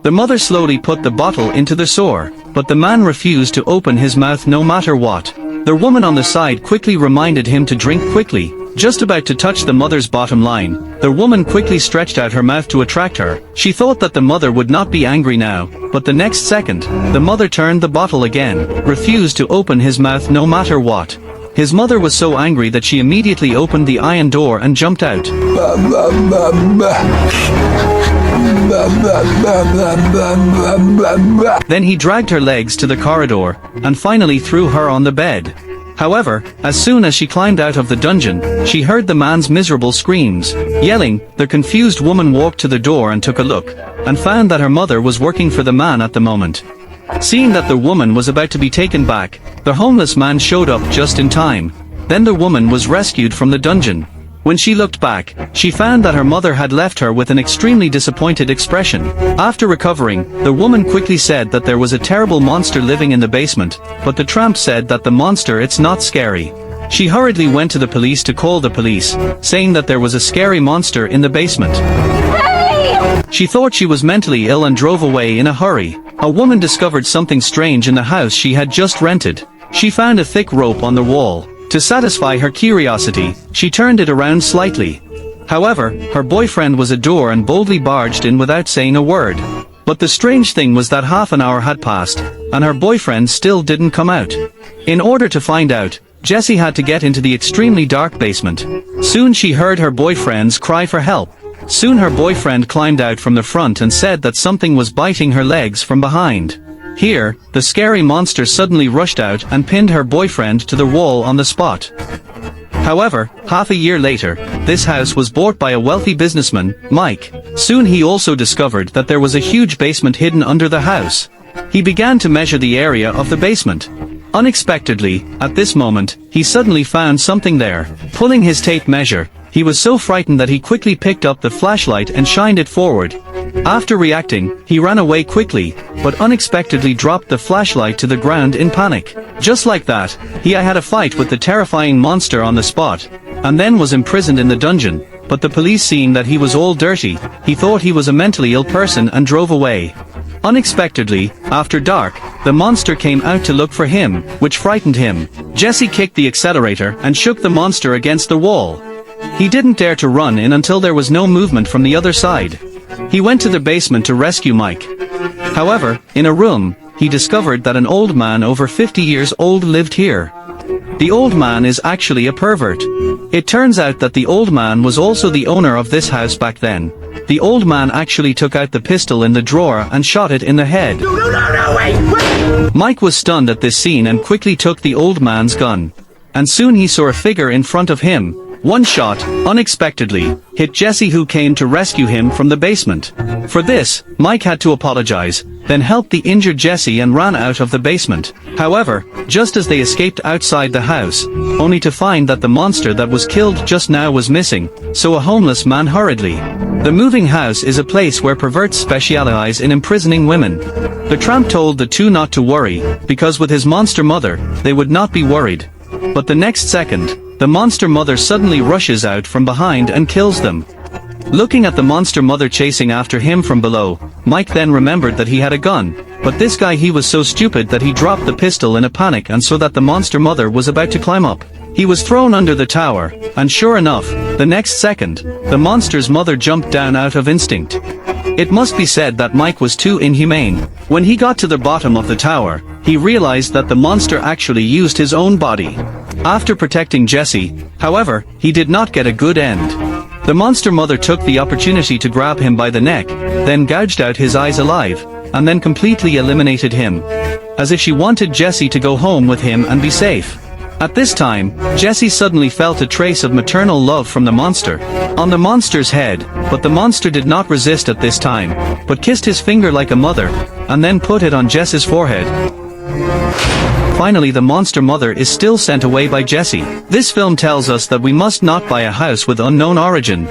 The mother slowly put the bottle into the sewer, but the man refused to open his mouth no matter what. The woman on the side quickly reminded him to drink quickly. Just about to touch the mother's bottom line, the woman quickly stretched out her mouth to attract her. She thought that the mother would not be angry now, but the next second, the mother turned the bottle again, refused to open his mouth no matter what. His mother was so angry that she immediately opened the iron door and jumped out. Then he dragged her legs to the corridor, and finally threw her on the bed. However, as soon as she climbed out of the dungeon, she heard the man's miserable screams. Yelling, the confused woman walked to the door and took a look, and found that her mother was working for the man at the moment. Seeing that the woman was about to be taken back, the homeless man showed up just in time. Then the woman was rescued from the dungeon. When she looked back, she found that her mother had left her with an extremely disappointed expression. After recovering, the woman quickly said that there was a terrible monster living in the basement, but the tramp said that the monster it's not scary. She hurriedly went to the police to call the police, saying that there was a scary monster in the basement. She thought she was mentally ill and drove away in a hurry. A woman discovered something strange in the house she had just rented. She found a thick rope on the wall. To satisfy her curiosity, she turned it around slightly. However, her boyfriend was a door and boldly barged in without saying a word. But the strange thing was that half an hour had passed, and her boyfriend still didn't come out. In order to find out, Jessie had to get into the extremely dark basement. Soon she heard her boyfriend's cry for help. Soon her boyfriend climbed out from the front and said that something was biting her legs from behind. Here, the scary monster suddenly rushed out and pinned her boyfriend to the wall on the spot. However, half a year later, this house was bought by a wealthy businessman, Mike. Soon he also discovered that there was a huge basement hidden under the house. He began to measure the area of the basement. Unexpectedly, at this moment, he suddenly found something there. Pulling his tape measure, he was so frightened that he quickly picked up the flashlight and shined it forward. After reacting, he ran away quickly, but unexpectedly dropped the flashlight to the ground in panic. Just like that, he had a fight with the terrifying monster on the spot, and then was imprisoned in the dungeon. But the police, seeing that he was all dirty, he thought he was a mentally ill person and drove away. Unexpectedly, after dark, the monster came out to look for him, which frightened him. Jessie kicked the accelerator and shook the monster against the wall. He didn't dare to run in until there was no movement from the other side. He went to the basement to rescue Mike. However, in a room, he discovered that an old man over 50 years old lived here. The old man is actually a pervert. It turns out that the old man was also the owner of this house back then. The old man actually took out the pistol in the drawer and shot it in the head. No, wait! Mike was stunned at this scene and quickly took the old man's gun. And soon he saw a figure in front of him. One shot, unexpectedly, hit Jessie, who came to rescue him from the basement. For this, Mike had to apologize, then helped the injured Jessie and ran out of the basement. However, just as they escaped outside the house, only to find that the monster that was killed just now was missing, so a homeless man hurriedly. The moving house is a place where perverts specialize in imprisoning women. The tramp told the two not to worry, because with his monster mother, they would not be worried. But the next second, the monster mother suddenly rushes out from behind and kills them. Looking at the monster mother chasing after him from below, Mike then remembered that he had a gun, but this guy, he was so stupid that he dropped the pistol in a panic and saw that the monster mother was about to climb up. He was thrown under the tower, and sure enough, the next second, the monster's mother jumped down out of instinct. It must be said that Mike was too inhumane. When he got to the bottom of the tower, he realized that the monster actually used his own body. After protecting Jessie, however, he did not get a good end. The monster mother took the opportunity to grab him by the neck, then gouged out his eyes alive, and then completely eliminated him, as if she wanted Jessie to go home with him and be safe. At this time, Jessie suddenly felt a trace of maternal love from the monster on the monster's head, but the monster did not resist at this time, but kissed his finger like a mother, and then put it on Jessie's forehead. Finally, the monster mother is still sent away by Jessie. This film tells us that we must not buy a house with unknown origin.